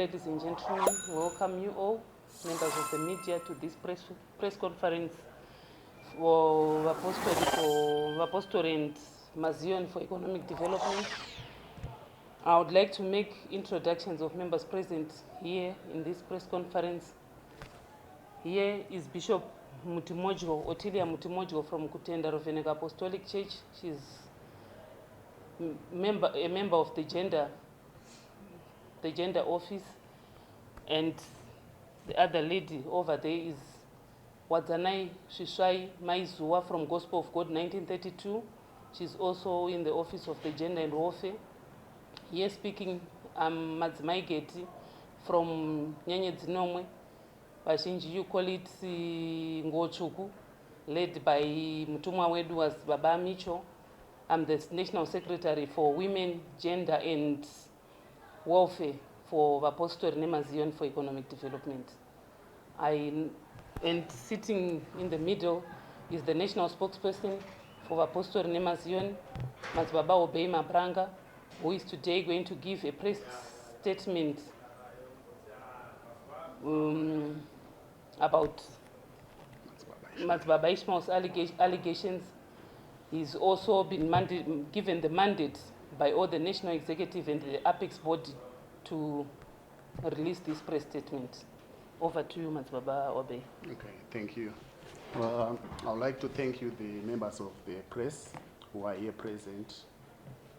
ladies and gentlemen, welcome you all, members of the media, to this press conference for Mapostori and Madzion for economic development. I would like to make introductions of members present here in this press conference. Here is Bishop Mutimojgo, Otilia Mutimojgo from Kutenda Rovenega Apostolic Church. She's a member of the gender office, and the other lady over there is Wadzanai Shishai Maizua from Gospel of God 1932. She's also in the office of the gender and warfare. Here speaking, I'm MadziBaba from Nyenye Dzinomwe. Bashinji, you call it Ngochuku, led by Mutumwa Wedu as Baba Micho. I'm the National Secretary for Women, Gender and Warfare for Mapostori and Madzion for economic development. And sitting in the middle is the national spokesperson for Mapostori and Madzion, MadziBaba Obeima Branga, who is today going to give a press statement about MadziBaba Ishmael's allegations. He's also been given the mandate by all the national executive and the apex body to release this press statement. Over to you, MadziBaba Obe. Okay, thank you. Well, I would like to thank you, the members of the press who are here present.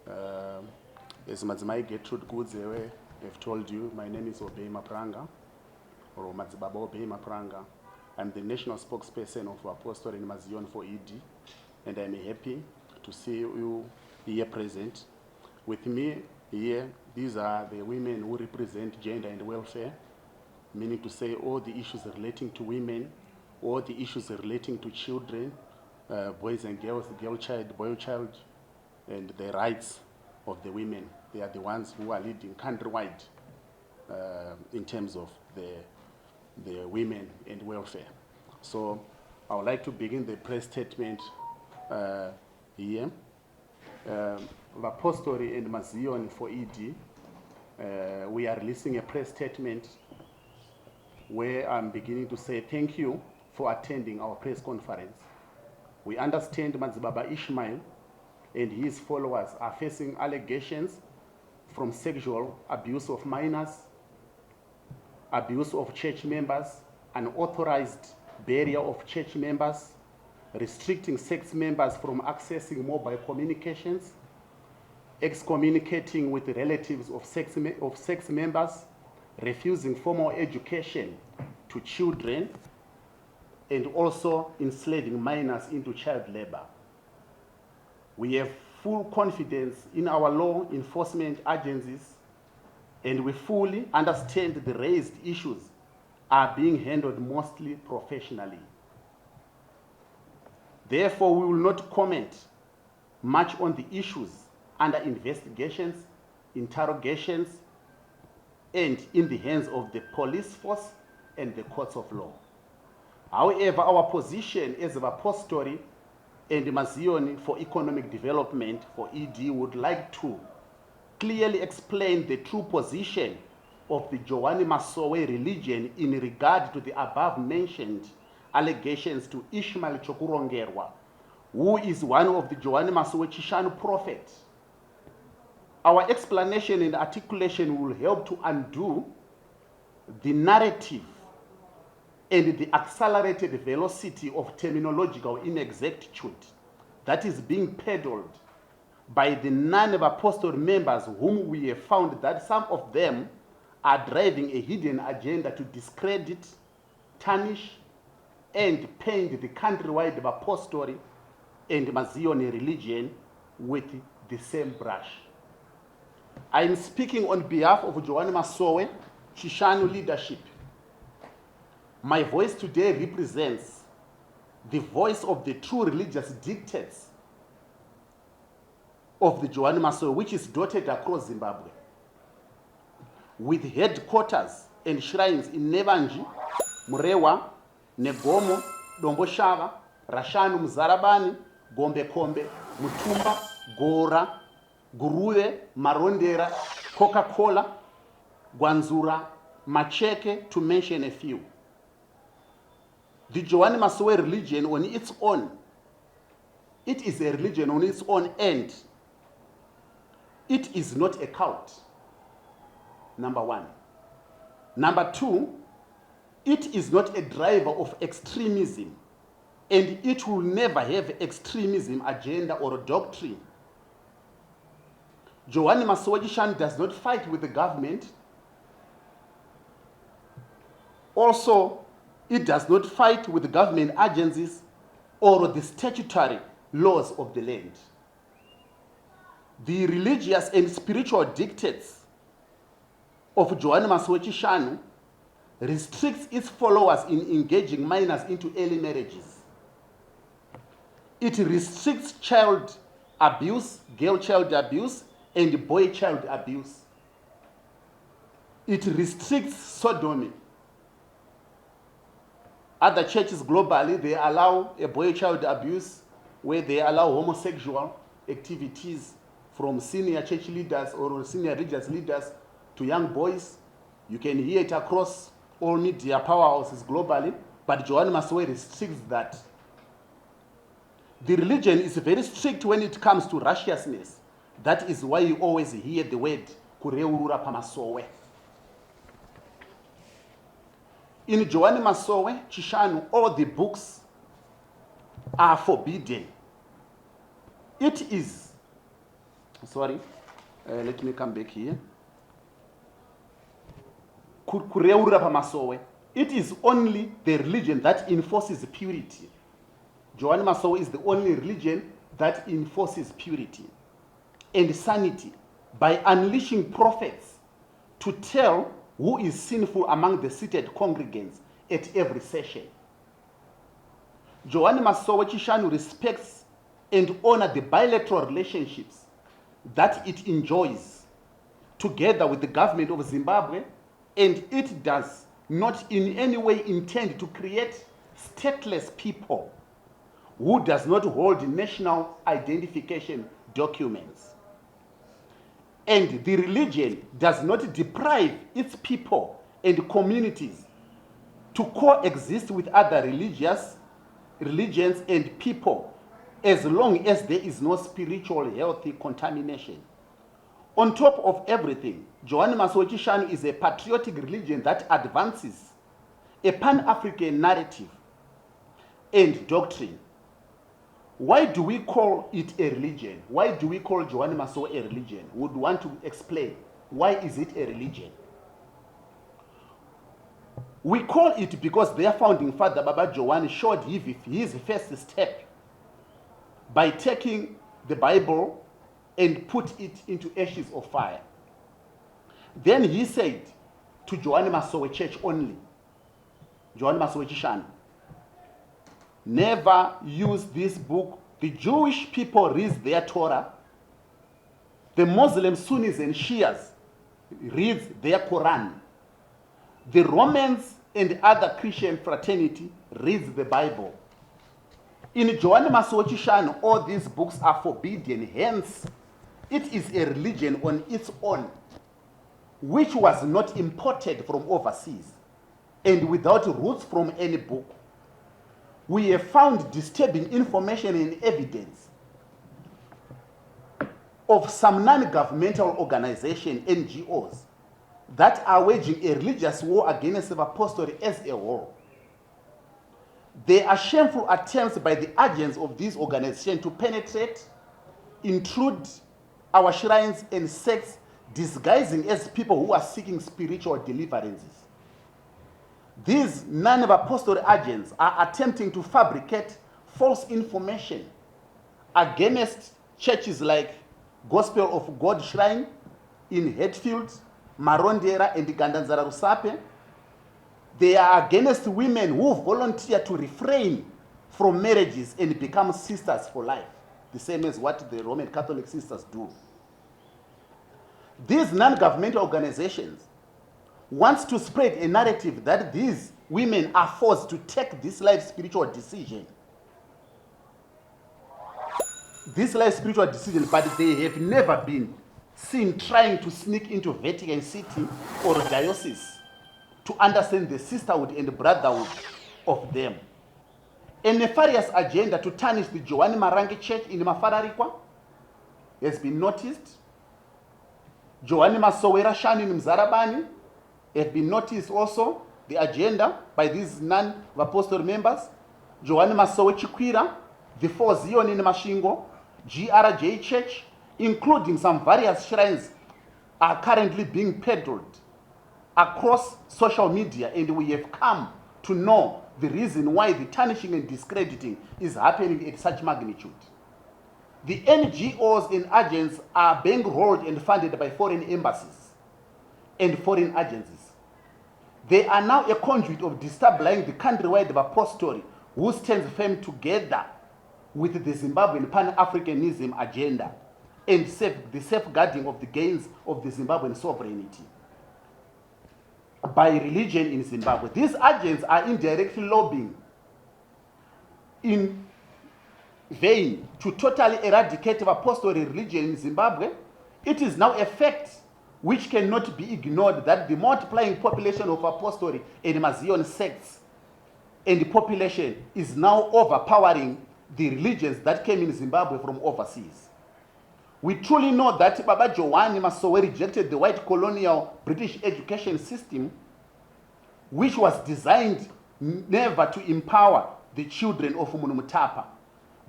As MadziBaba Gertrude Goodzewe have told you, my name is Obeima Pranga, or MadziBaba Obeima Pranga. I'm the national spokesperson of Mapostori and Madzion for ED, and I'm happy to see you here present. With me here, these are the women who represent gender and welfare, meaning to say all the issues relating to women, all the issues relating to children, boys and girls, girl child, boy child, and the rights of the women. They are the ones who are leading countrywide in terms of the women and welfare. So I would like to begin the press statement here. Mapostori and Madzion for ED, we are releasing a press statement where I'm beginning to say thank you for attending our press conference. We understand MadziBaba Ishmael and his followers are facing allegations from sexual abuse of minors, abuse of church members, unauthorized burial of church members, restricting sex members from accessing mobile communications, excommunicating with relatives of sex members, refusing formal education to children, and also enslaving minors into child labor. We have full confidence in our law enforcement agencies, and we fully understand the raised issues are being handled mostly professionally. Therefore, we will not comment much on the issues under investigations, interrogations, and in the hands of the police force and the courts of law. However, our position as a Mapostori and Madzion for economic development for ED would like to clearly explain the true position of the Joani Masowe religion in regard to the above mentioned allegations to Ishmael Chokurongerwa, who is one of the Joani Masowe Chishanu prophets. Our explanation and articulation will help to undo the narrative and the accelerated velocity of terminological inexactitude that is being peddled by the non-Mapostori members, whom we have found that some of them are driving a hidden agenda to discredit, tarnish, and paint the countrywide Mapostori and Madzion religion with the same brush. I am speaking on behalf of Joani Masowe Chishanu leadership. My voice today represents the voice of the true religious dictates of the Joani Masowe, which is dotted across Zimbabwe, with headquarters and shrines in Nevanji, Murewa, Negomo, Domboshava, Rashanu, Mzarabani, Gombe Kombe, Mutumba, Gora, Guruwe, Marondera, Coca-Cola, Gwanzura, Macheke, to mention a few. The Joani Masowe religion on its own, it is a religion on its own end. It is not a cult, number one. Number two, it is not a driver of extremism, and it will never have extremism agenda or doctrine. Joani Masowe Chishanu does not fight with the government. Also, it does not fight with the government agencies or the statutory laws of the land. The religious and spiritual dictates of Joani Masowe Chishanu restricts its followers in engaging minors into early marriages. It restricts child abuse, girl child abuse, and boy child abuse. It restricts sodomy. Other churches globally, they allow a boy child abuse where they allow homosexual activities from senior church leaders or senior religious leaders to young boys. You can hear it across all media powerhouses globally, but Joani Masowe restricts that. The religion is very strict when it comes to righteousness. That is why you always hear the word kureurura pamasowe. In Joani Masowe Chishanu, all the books are forbidden. It is, let me come back here. Kureurura pamasowe. It is only the religion that enforces purity. Joani Masowe is the only religion that enforces purity and sanity by unleashing prophets to tell who is sinful among the seated congregants at every session. Joani Masowe Chishanu respects and honors the bilateral relationships that it enjoys together with the government of Zimbabwe, and it does not in any way intend to create stateless people who does not hold national identification documents. And the religion does not deprive its people and communities to coexist with other religions and people as long as there is no spiritual healthy contamination. On top of everything, Joani Masowe Chishanu is a patriotic religion that advances a Pan-African narrative and doctrine. Why do we call it a religion? Why do we call Joani Masowe a religion? Would want to explain why is it a religion? We call it because their founding father Baba Joani showed his first step by taking the Bible and put it into ashes of fire. Then he said to Joani Masowe Church only, Joani Masowe Chishanu, never use this book. The Jewish people read their Torah. The Muslims, Sunnis and Shias read their Quran. The Romans and other Christian fraternity reads the Bible. In Joani Masowe Chishanu, all these books are forbidden. Hence, it is a religion on its own, which was not imported from overseas and without roots from any book. We have found disturbing information and evidence of some non-governmental organizations, NGOs, that are waging a religious war against Mapostori as a whole. There are shameful attempts by the agents of these organizations to penetrate, intrude our shrines and sects, disguising as people who are seeking spiritual deliverances. These non-Mapostori agents are attempting to fabricate false information against churches like Gospel of God Shrine in Hatfield, Marondera, and Gandanzara Rusape. They are against women who volunteer to refrain from marriages and become sisters for life, the same as what the Roman Catholic sisters do. These non-governmental organizations want to spread a narrative that these women are forced to take this life spiritual decision. This life spiritual decision, but they have never been seen trying to sneak into Vatican City or diocese to understand the sisterhood and brotherhood of them. A nefarious agenda to tarnish the Joani Marangi Church in Mafararikwa has been noticed. Joani Masowera Shani in Mzarabani have been noticed also, the agenda by these non-Mapostori members. Joani Masowe Chikwira, the 4 Zion in Mashingo, GRJ Church, including some various shrines, are currently being peddled across social media, and we have come to know the reason why the tarnishing and discrediting is happening at such magnitude. The NGOs and agents are bankrolled and funded by foreign embassies and foreign agencies. They are now a conduit of destabilizing the countrywide Mapostori, who stands firm together with the Zimbabwean Pan-Africanism agenda and the safeguarding of the gains of the Zimbabwean sovereignty by religion in Zimbabwe. These agents are indirectly lobbying in vain to totally eradicate Mapostori religion in Zimbabwe. It is now a fact which cannot be ignored that the multiplying population of Mapostori and Mazion sects and the population is now overpowering the religions that came in Zimbabwe from overseas. We truly know that Baba Joani Masowe rejected the white colonial British education system, which was designed never to empower the children of Munumutapa.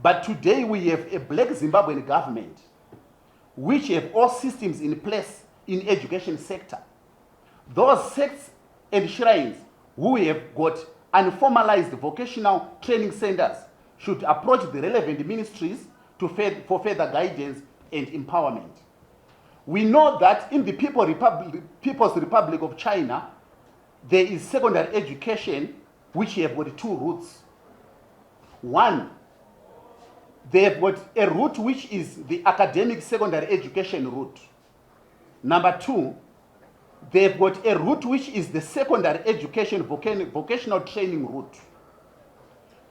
But today we have a black Zimbabwean government which have all systems in place in education sector. Those sects and shrines who have got unformalized vocational training centers should approach the relevant ministries for further guidance and empowerment. We know that in the People's Republic of China, there is secondary education which have got 2 routes. One, they have got a route which is the academic secondary education route. Number 2, they have got a route which is the secondary education vocational training route.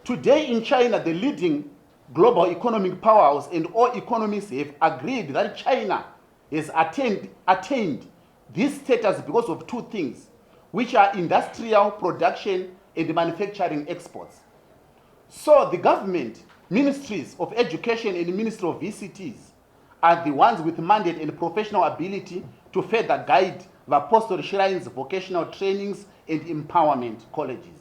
Today in China, the leading global economic powers and all economists have agreed that China has attained this status because of 2 things, which are industrial production and manufacturing exports. So the government, ministries of education and ministry of VCTs are the ones with mandate and professional ability to further guide the Mapostori shrines, vocational trainings and empowerment colleges.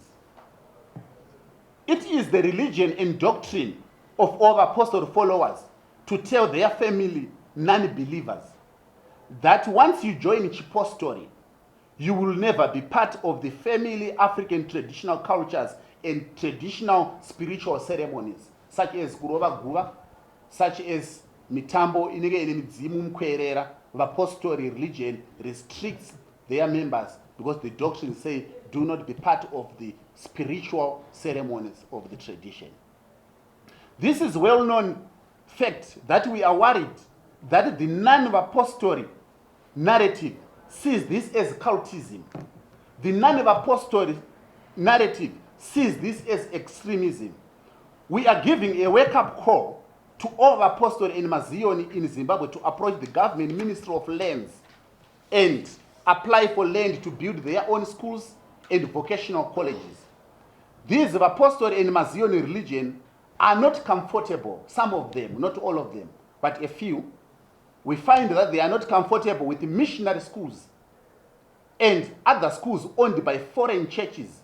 It is the religion and doctrine of all Mapostori followers to tell their family non-believers that once you join Chipostori, you will never be part of the family African traditional cultures and traditional spiritual ceremonies, such as Kurova Guva, such as Mitambo Inige Midzimu Mkwerera. Mapostori religion restricts their members because the doctrine say do not be part of the spiritual ceremonies of the tradition. This is well-known fact that we are worried that the non-Mapostori narrative sees this as cultism. The non-Mapostori narrative sees this as extremism. We are giving a wake-up call to all Mapostori and Mazioni in Zimbabwe to approach the government Ministry of Lands and apply for land to build their own schools and vocational colleges. These Mapostori and Mazioni religion are not comfortable, some of them, not all of them, but a few. We find that they are not comfortable with the missionary schools and other schools owned by foreign churches,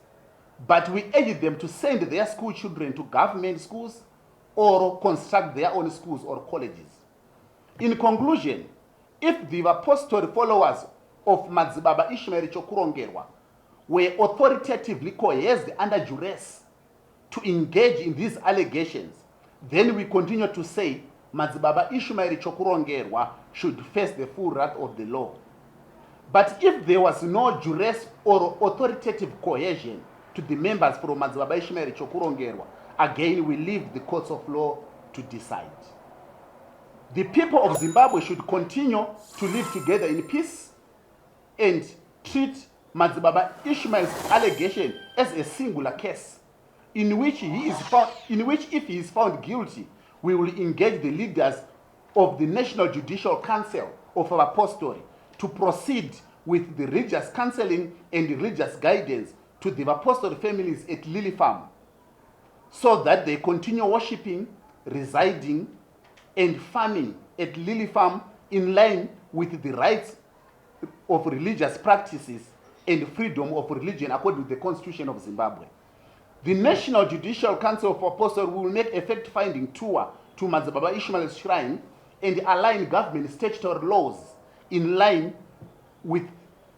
but we urge them to send their school children to government schools or construct their own schools or colleges. In conclusion, if the Mapostori followers of MadziBaba Ishmael Chokurongerwa were authoritatively coerced under duress to engage in these allegations, then we continue to say MadziBaba Ishmael Chokurongerwa should face the full wrath of the law. But if there was no duress or authoritative coercion to the members from MadziBaba Ishmael Chokurongerwa, again we leave the courts of law to decide. The people of Zimbabwe should continue to live together in peace and treat MadziBaba Ishmael's allegation as a singular case, in which if he is found guilty, we will engage the leaders of the National Judicial Council of Mapostori to proceed with the religious counseling and religious guidance to the Mapostori families at Lily Farm, so that they continue worshipping, residing, and farming at Lily Farm in line with the rights of religious practices and freedom of religion according to the Constitution of Zimbabwe. The National Judicial Council of Mapostori will make a fact-finding tour to MadziBaba Ishmael's shrine and align government statutory laws in line with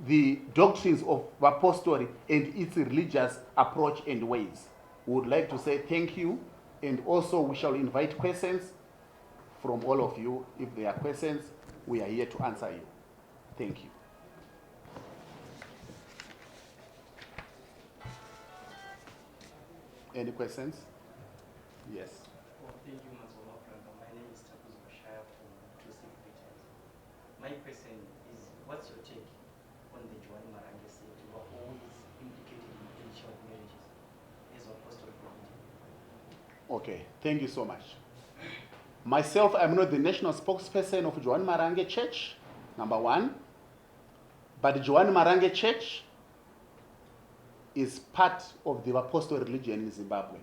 the doctrines of Mapostori and its religious approach and ways. We would like to say thank you, and also we shall invite questions from all of you. If there are questions, we are here to answer you. Thank you. Any questions? Yes. Well, thank you, MadziBaba. My name is from Inclusive. My question is, what's your take on the Joan Marange said you were always implicated in the issue of marriages as a Mapostori community? Okay, thank you so much. Myself, I'm not the national spokesperson of Joan Marange Church, number one. But Joan Marange Church is part of the Mapostori religion in Zimbabwe.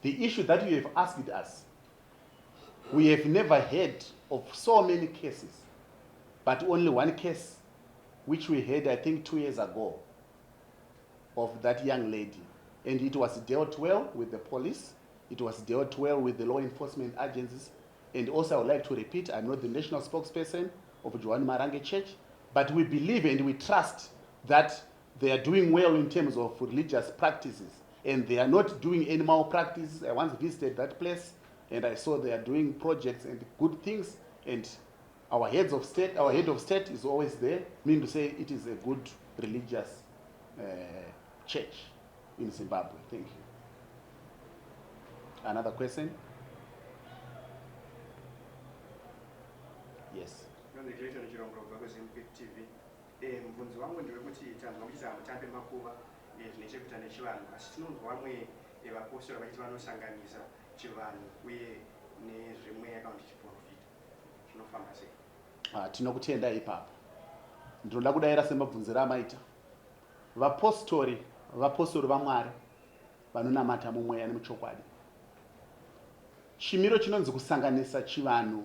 The issue that you have asked us, we have never heard of so many cases, but only one case, which we had, I think, 2 years ago, of that young lady. And it was dealt well with the police. It was dealt well with the law enforcement agencies. And also, I would like to repeat, I'm not the national spokesperson of Joan Marange Church, but we believe and we trust that they are doing well in terms of religious practices, and they are not doing any malpractice. I once visited that place, and I saw they are doing projects and good things, and our head of state is always there, meaning to say it is a good religious church in Zimbabwe. Thank you. Another question? Yes. SlyMedia TV. Mvunzi wangu ndewekuti tanzwa kuchita mutambe makuva zvinechekuita nechivanhu asi tinonzwa vamwe vapostori vachiti vanosanganisa chivanhu uye nezvemweya kana kuti chiprofita zvinofamba sei? Tinokutenda ipapo. Ndinoda kudayira semabvunziro amaita. Vapostori vaMwari vanonamata mumweya nemuchokwadi. Chimiro chinonzi kusanganisa chivanhu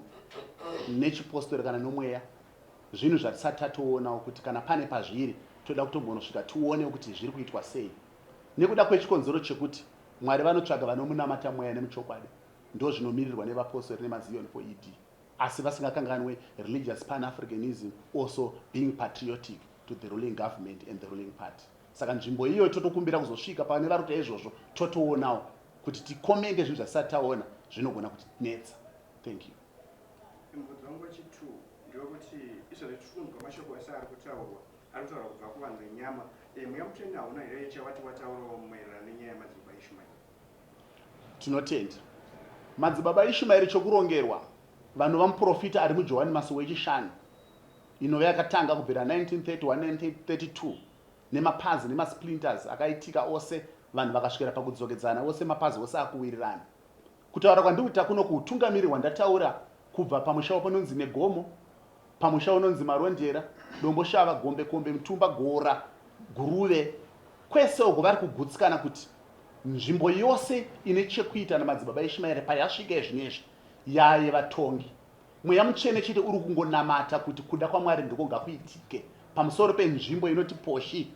nechipostori kana nomweya, zvinhu zvatisati tatoonawo kuti kana pane pazviri toda kutombonosvika tione kuti zviri kuitwa sei. Nekuda kwechikonzero chekuti Mwari vanotsvaga vanomunamata mweya nemuchokwadi, ndo zvinomirirwa nevapostori nemazion for ED, asi vasingakanganwe religious pan-Africanism, also being patriotic to the ruling government and the ruling party. Saka nzvimbo iyo totokumbira kuzosvika pane vari kuita izvozvo totoonawo kuti tikomenge zvinhu zvatisati taona zvinogona kuti netsa. Thank you. Mvunzi wangu wechitu ndewekuti izvozvo tifunzwa mashoko ese ari kutaurwa kubva kuvanhu venyama. Mweya mutsvene hauna here chavati wataurawo maererano nenyaya yaMadziBaba Ishmael? Tinotenda. MadziBaba Ishmael chokurongerwa, vanhu vamuprofita ari muJohani Masowe wechishanu, inova yakatanga kubvira 1931-1932 nemapazi nemasplinters akaitika ose, vanhu vakasvikira pakudzokedzana ose, mapazi ose akuwirirana. Kutaura kwandikuita kuno kuutungamirirwa ndataura kubva pamusha unonzi Negomo, pamusha unonzi Marondera, Domboshava, Gombe, Kombe, Mutumba, Gora, Guruve, kwese uko vari kugutsikana kuti nzvimbo yose ine chekuita naMadziBaba Ishmael payasvika izvinezvi yaye vatongi. Mweya mutsvene chete uri kungonamata kuti kuda kwaMwari ndiko ngakuitike pamusoro penzvimbo inoti poshi.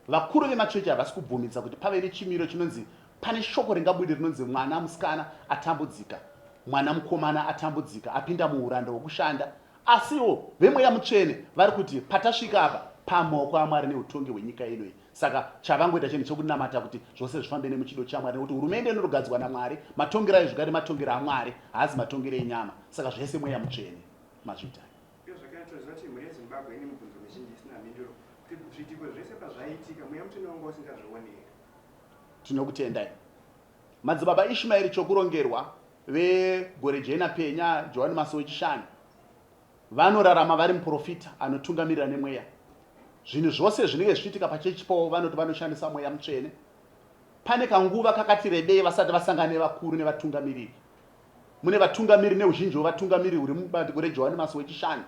Vakuru vemachechi havasi kubvumidza kuti pave nechimiro chinonzi pane shoko ringabudi rinonzi mwana musikana atambudzika, mwana mukomana atambudzika, apinda muuranda hwokushanda. Asiwo vemweya mutsvene vari kuti patasvika apa pamaoko aMwari neutongi hwenyika ino iyi. Saka chavangoita chinhu chokunamata kuti zvose zvifambe nemuchido chaMwari, nekuti hurumende inogadzwa naMwari, matongero ayo zvigare matongero aMwari, haasi matongero enyama. Saka zvese mweya mutsvene mazviita. Iyo zvakatoziva kuti mhuri yeZimbabwe ine mibvunzo mizhinji isina mhinduro, kuti zviitiko zvese pazvaitika mweya mutsvene wanga usingazvionera. Tinokutendai. MadziBaba Ishmael chokurongerwa, vegore jena penya Johani Masowe wechishanu, vanorarama vari muprofita anotungamirira nemweya. Zvinhu zvose zvinenge zvichiitika pachechi pavo vanoti vanoshandisa mweya mutsvene. Pane kanguva kakati rebei vasati vasangana nevakuru nevatungamiriri. Mune vatungamiriri neuzhinji hwevatungamiriri huri mubandiko reJohani Masowe wechishanu.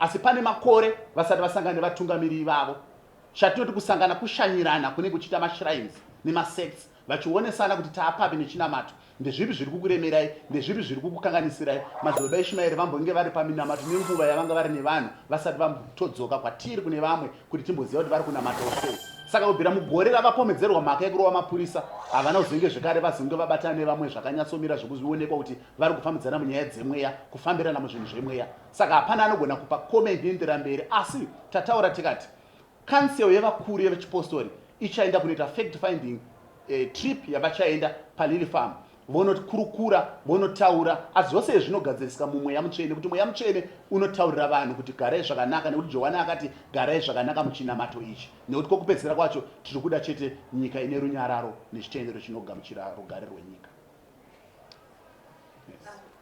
asi pane makore vasati vasangana nevatungamiriri vavo. Chatinoti kusangana kushanyirana kune kuchita mashrines nemasects vachionesana kuti taapapi nechinamato. Ndezvipi zviri kukuremerai, ndezvipi zviri kukukanganisirai. Madzibaba Ishmael vambonge vari paminamato nenguva yavanga vari nevanhu vasati vambotodzoka kwatiri kune vamwe kuti timboziva kuti vari kunamata sei. Saka kubvira mugore ravapomedzerwa mhaka yekurowa mapurisa havana kuzenge zvekare vazonge vabatana nevamwe zvakanyatsomira zvekuzvionekwa kuti vari kufambidzana munyaya dzemweya, kufambirana muzvinhu zvemweya. Saka hapana anogona kupa comment inoendera mberi, asi tataura tikati council yevakuru yechipostori ichaenda kunoita fact finding trip yavachaenda palili farm vonokurukura vonotaura asi zvose zvinogadzirisika mumweya mutsvene kuti mweya mutsvene unotaurira vanhu kuti garai zvakanaka nekuti Johani akati garai zvakanaka muchinamato ichi nekuti kwokupedzisira kwacho tiri kuda chete nyika ine runyararo nechitendero chinogamuchira rugare rwenyika.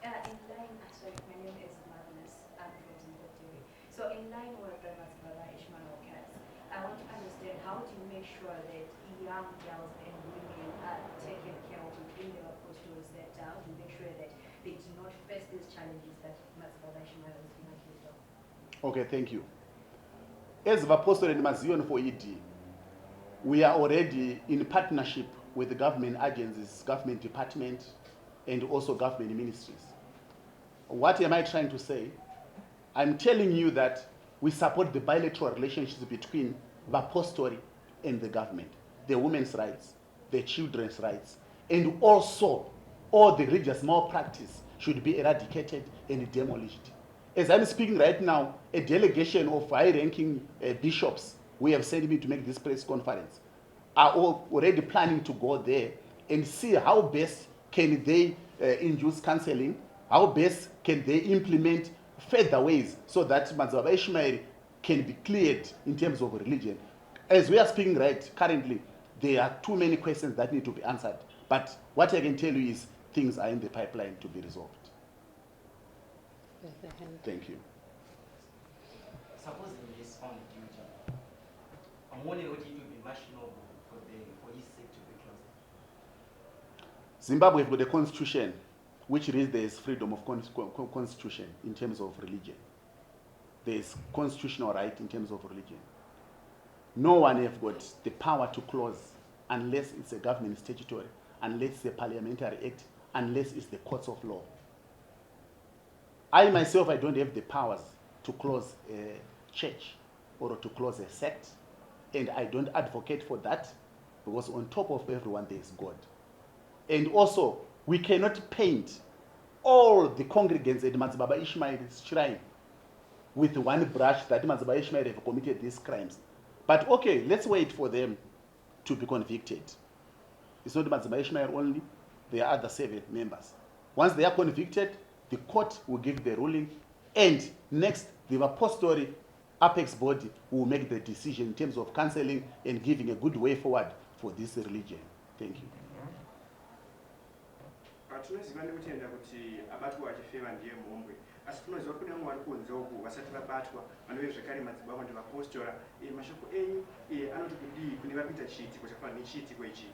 In line, sorry, my name is Worthiness. I'm from SlyMedia TV. So in line with the MadziBaba Ishmael case, I want to understand how do you make sure that young girls and women are taken care of within the Mapostori sector? How do you make sure that they do not face these challenges that MadziBaba Ishmael has been accused of? Okay, thank you. As Mapostori and Madzion for ED, we are already in partnership with the government agencies, government department, and also government ministries. What am I trying to say? I'm telling you that we support the bilateral relationships between Mapostori and the government, the women's rights, the children's rights, and also all the religious malpractice should be eradicated and demolished. As I'm speaking right now, a delegation of high-ranking bishops we have sent me to make this press conference are already planning to go there and see how best can they induce counseling, how best can they implement further ways so that MadziBaba Ishmael can be cleared in terms of religion. As we are speaking right currently, there are too many questions that need to be answered. But what I can tell you is things are in the pipeline to be resolved. Thank you. Supposing he is found guilty, I'm wondering what it would be much noble for his sake to be closed. Zimbabwe has got a constitution which reads there is freedom of constitution in terms of religion. There is constitutional right in terms of religion. No one has got the power to close unless it's a government statutory, unless it's a parliamentary act, unless it's the courts of law. I myself, I don't have the powers to close a church or to close a sect, and I don't advocate for that because on top of everyone there is God. And also, we cannot paint all the congregants at MadziBaba Ishmael's shrine with one brush that MadziBaba Ishmael have committed these crimes. But okay, let's wait for them to be convicted. It's not MadziBaba Ishmael only, there are other 7 members. Once they are convicted, the court will give the ruling, and next, the Mapostori apex body will make the decision in terms of counseling and giving a good way forward for this religion. Thank you. Tinoziva nekutenda kuti abatwa achifema ndiye mhombwe asi tinoziva kune vamwe vari kunze uku vasati vabatwa vanove zvekare madzibaba ndi vapostora mashoko enyu anoti kudii kune vakuita chiitiko chakafanana nechiitiko ichi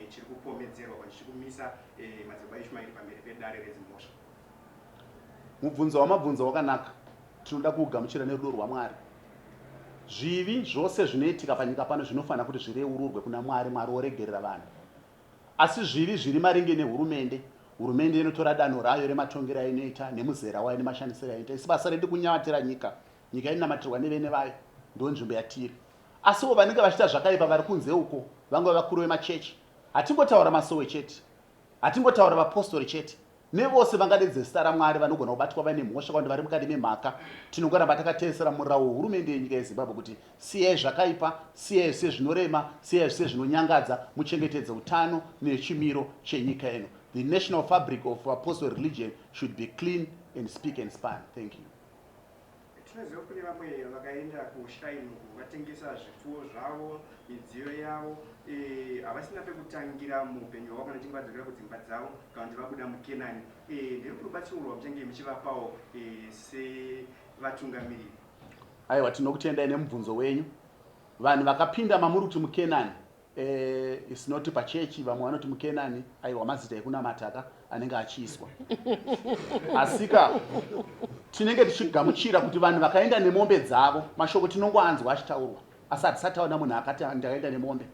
chiri kupomedzerwa kuti chiri kumisa madzibaba Ishmael pamberi pedare rezimhosva. Mubvunzo wamabvunzo wakanaka, tinoda kugamuchira nerudo rwaMwari. Zvivi zvose zvinoitika panyika pano zvinofanira kuti zvireururwe kuna Mwari, Mwari oregerera vanhu. Asi zvivi zviri maringe nehurumende, hurumende inotora danho rayo rematongero ainoita nemuzera wayo nemashandisiro ainoita. Isi basa redu kunyamatira nyika, nyika inamatirwa nevene vayo, ndo nzvimbo yatiri. Asiwo vanenge vachita zvakaipa vari kunze uko, vangava vakuru vemachechi, hatingotaura masowe chete, hatingotaura vapostori chete, nevose vangadedze zita raMwari vanogona kubatwa vane mhosva kandi vari mukati memhaka. Tinongoramba takateerera murau hurumende yenyika yeZimbabwe kuti siyai zvakaipa, siyai zvese zvinorema, siyai zvese zvinonyangadza, muchengetedze utano nechimiro chenyika ino. The national fabric of apostle religion should be clean and speak and span. Thank you. Tinoziva kune vamwe vakaenda kushrine vatengesa zvituwo zvavo, midziyo yavo, havasina pekutangira muupenyu hwavo kana vachinge vadzokera kudzimba dzavo kana kuti vabuda muKenani. Ndiri kurubatsirwa muchange muchivapawo sevatungamiriri. Aiwa, tinokutendai nemubvunzo wenyu. Vanhu vakapinda mamuri kuti muKenani isinoti pachechi, vamwe vanoti muKenani, aiwa mazita ekunamata anenge achiiswa. Asika tinenge tichigamuchira kuti vanhu vakaenda nemombe dzavo mashoko tinongoanzwa achitaurwa asi hatisataona munhu akati ndakaenda nemombe.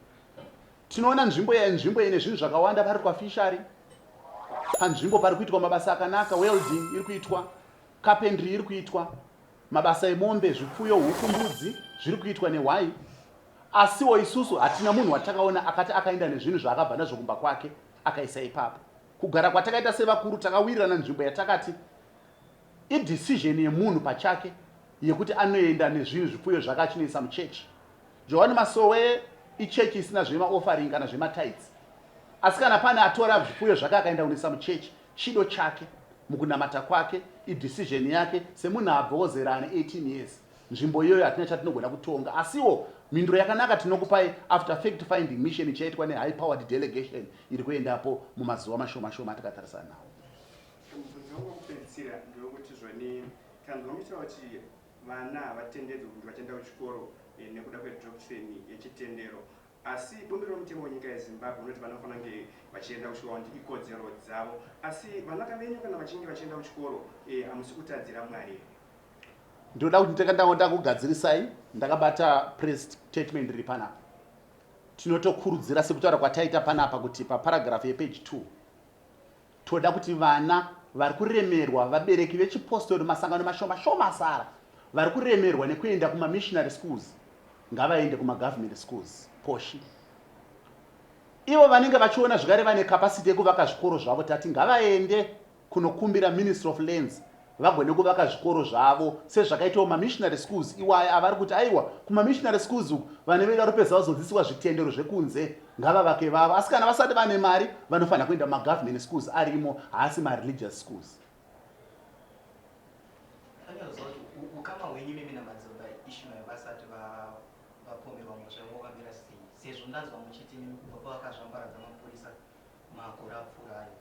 Tinoona nzvimbo ine zvinhu zvakawanda pari kwafishari, panzvimbo pari kuitwa mabasa akanaka, welding iri kuitwa, carpentry iri kuitwa, mabasa emombe, zvipfuyo, huku, mbudzi zviri kuitwa nehwai. Asiwo isusu hatina munhu watakaona akati akaenda nezvinhu zvaakabva nazvo kumba kwake akaisa ipapo. Kugara kwatakaita sevakuru takawirirana nzvimbo yatakati idecision yemunhu pachake yekuti anoenda nezvinhu zvipfuyo zvakachinoisa muchechi. Johani Masowe ichechi isina zvemaoffering kana zvematithes. Asi kana pane atora zvipfuyo zvake akaenda kunisa muchechi, chido chake mukunamata kwake, idecision yake semunhu abva ozera ane 18 years. Nzvimbo iyoyo hatina chatinogona kutonga. Asiwo mhinduro yakanaka tinokupai after fact finding mission ichaitwa nehigh powered delegation iri kuendapo mumazuva mashoma atakatarisana nawo. Mubvunzo wangu wekupedzisira ndewekuti zvoni kana ndinomuitira kuti vana vatendedzwe kuti vachienda kuchikoro nekuda kwedoctrine yechitendero, asi bumbiro mutemo wenyika yeZimbabwe unoti vana vanofanira kunge vachienda kuchikoro kuti ikodzero dzavo, asi vanaka venyu kana vachinge vachienda kuchikoro hamusi kutadzira Mwari. Ndoda kuti ndakandaonda kugadzirisai ndakabata press statement riri panapa. Tinotokurudzira sekutaura kwataita panapa kuti paparagraph yepage 2 toda kuti vana vari kuremerwa, vabereki vechipostori, masangano mashoma asara vari kuremerwa nekuenda kuma-missionary schools ngavaende kuma-government schools poshi. Ivo vanenge vachiona zvakare vane capacity yekuvaka zvikoro zvavo tati ngavaende kunokumbira Ministry of Lands vagone kuvaka zvikoro zvavo sezvakaitawo ma-missionary schools. Iwaya avari kuti aiwa kuma-missionary schools vane veida rupedza vazodzidziswa zvitendero zvekunze ngavavake vavo, asi kana vasati vane mari vanofanira kuenda ma-government schools arimo, haasi ma-religious schools. Ukama hwenyu mimi naMadziBaba Ishmael vasati vapomerwa muzvavo wakamira sei? Sezvo ndanzwa muchiti baba vakazvambaradza mapurisa makore apfuurayo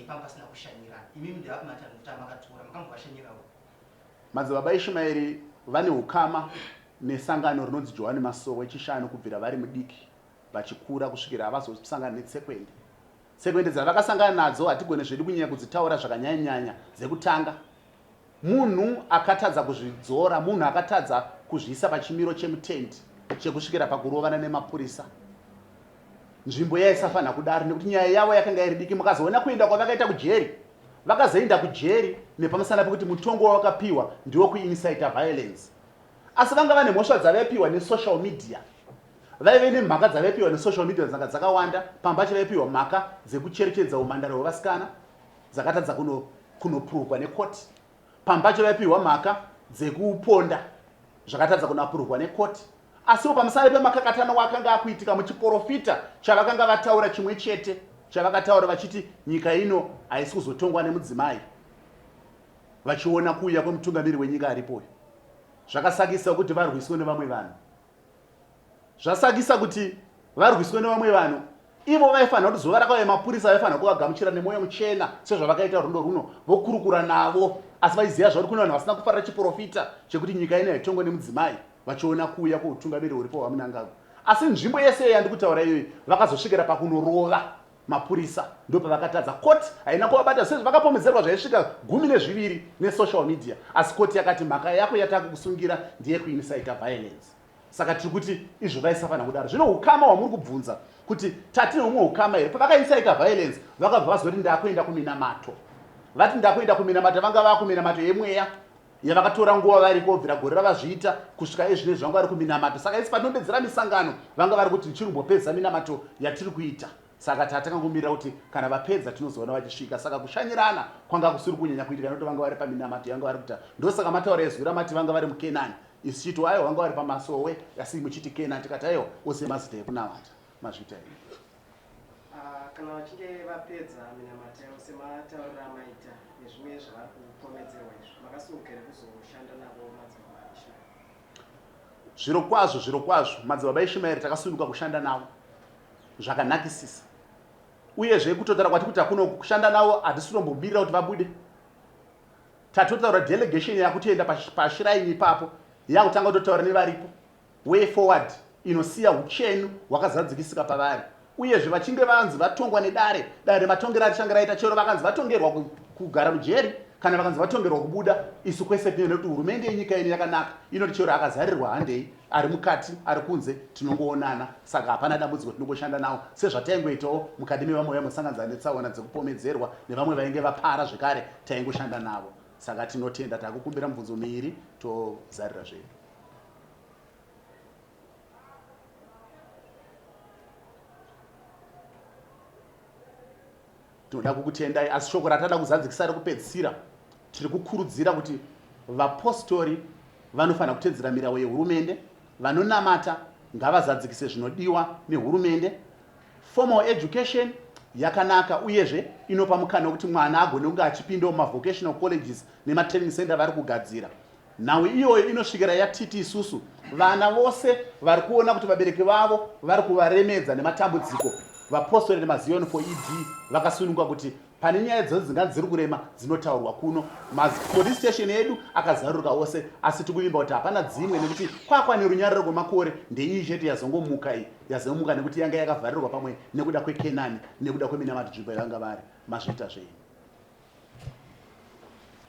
pamba pasina kushanyirana, imimi ndava kumata kuti makatora makambovashanyirawo. MadziBaba Ishmael vane ukama nesangano rinonzi Johani Masowe chishanu kubvira vari mudiki vachikura kusvikira vazosangana netsekwende. Tsekwende dzavakasangana nadzo hatigone zvedu kunyanya kudzitaura zvakanyanya dzekutanga. Munhu akatadza kuzvidzora, munhu akatadza kuzviisa pachimiro chemutendi chekusvikira pakurovana nemapurisa. Nzvimbo yaisafanira kudaro nekuti nyaya yavo yakanga iri diki. Mukazoona kuenda kwavakaita kujeri, vakazoenda kujeri nepamusana pekuti mutongo wavakapiwa ndiwo kuincita violence. Asi vanga vane mhosva dzavaipiwa nesocial media, vaive nemhaka dzavaipiwa nesocial media dzanga dzakawanda. Pambacho vaipiwa mhaka dzekucherechedza umhandara hwevasikana dzakatadza kunopururwa nekoti. Pambacho vaipiwa mhaka dzekuponda zvakatadza kunapururwa nekoti. Asiwo pamusana pemakakatano wakanga akuitika muchiprofita chavakanga vataura chimwe chete chavakataura vachiti nyika ino haisi kuzotongwa nemudzimai, vachiona kuuya kwemutungamiri wenyika aripoyo. Zvakasakisa kuti varwiswe nevamwe vanhu, zvasakisa kuti varwiswe nevamwe vanhu. Ivo vaifanira kuti zuva rakauya mapurisa vaifanira kuvagamuchira nemwoyo muchena sezvavakaita rundo runo, vokurukura navo, asi vaiziva zvauri kuna vanhu vasina kufarira chiprofita chekuti nyika ino haitongwe nemudzimai, vachiona kuuya kweutungamiri huripo hwamunangagwa. Asi nzvimbo yese yandi kutaura iyoyi vakazosvikira pakunorova mapurisa, ndo pavakatadza. Koti haina kuvabata sezvo vakapomedzerwa zvaisvika 12 nesocial media, asi koti yakati mhaka yako yatakukusungira ndiye kuincita violence. Saka tiri kuti izvo vaisafanira kudaro. Zvino ukama hwamuri kubvunza kuti tatine humwe ukama here, pavakaincita violence vakabva vazoti ndakuenda kuminamato. Vati ndakuenda kuminamato vanga vava kuminamato yemweya yavakatora nguva vari kobvira gore ravazviita kusvika izvinezvi vanga vari kuminamato. Saka isi patinombedzera misangano vanga vari kuti tichimbopedza minamato yatiri kuita. Saka tatangomirira kuti kana vapedza tinozoona vachisvika. Saka kushanyirana kwanga kusiri kunyanya kuitika nokuti vanga vari paminamato yanga vari kuita. Ndosaka mataura ezwi ramati vanga vari muCanaan. Isi chiti aiwa vanga vari paMasowe, asi muchiti Canaan. Tikati aiwa ose mazita ekunamata mazvita ii. Kana vachinge vapedza minamato yavo semataurira amaita nezvimwe zvavari kupomedzerwa izvi, makasungukira kuzoshanda navo MadziBaba Ishmael? Zviro kwazvo MadziBaba Ishmael takasunduka kushanda navo zvakanakisisa. Uyezve kutotara kwati kuti hakuno kushanda navo hatisitombombirira kuti vabude. Tatotaura delegation yakutoenda pashiraini ipapo yakutanga kutotaura nevaripo. Way forward inosiya uchenu hwakazadzikisika pavari. Uyezve vachinge vanzi vatongwa nedare matongero achange raita chero vakanzi vatongerwa kugara mujeri kana vakanzi vatongerwa kubuda isu kwese tinoona kuti hurumende yenyika ino yakanaka inoti chero akazarirwa handei ari mukati ari kunze tinongoonana saka hapana dambudziko tinongoshanda nawo sezvataingoitawo mukati mevamwe vaimusanganidzana netsaona dzekupomedzerwa nevamwe vainge vapara zvekare taingoshanda navo saka tinotenda takukumbira mibvunzo miiri tozarira zvedu. tinoda kukutendai asi shoko ratada kuzadzikisa rekupedzisira tiri kukurudzira kuti vapostori vanofanira kutedzera mirayiro yehurumende, vanonamata ngavazadzikise zvinodiwa nehurumende. Formal education yakanaka uyezve inopa mukana wekuti mwana agone kunge achipindawo mavocational colleges nematraining center vari kugadzira. Nhau iyoyo inosvikira yatiti isusu vana vose vari kuona kuti vabereki vavo vari kuvaremedza nematambudziko. Vapostori nemazioni for ED vakasununguka kuti pane nyaya idzodzo dzinganzi dziri kurema dzinotaurwa kuno. Police station yedu akazaruka ose asi tikuvimba kuti hapana dzimwe nekuti kwakwane runyararo rwemakore ndeiyi chete yazongomuka iyi yazomuka nekuti yanga yakavharirwa pamwe nekuda kweCanaan nekuda kweMadziBaba vanga vari mazvita zvenyu.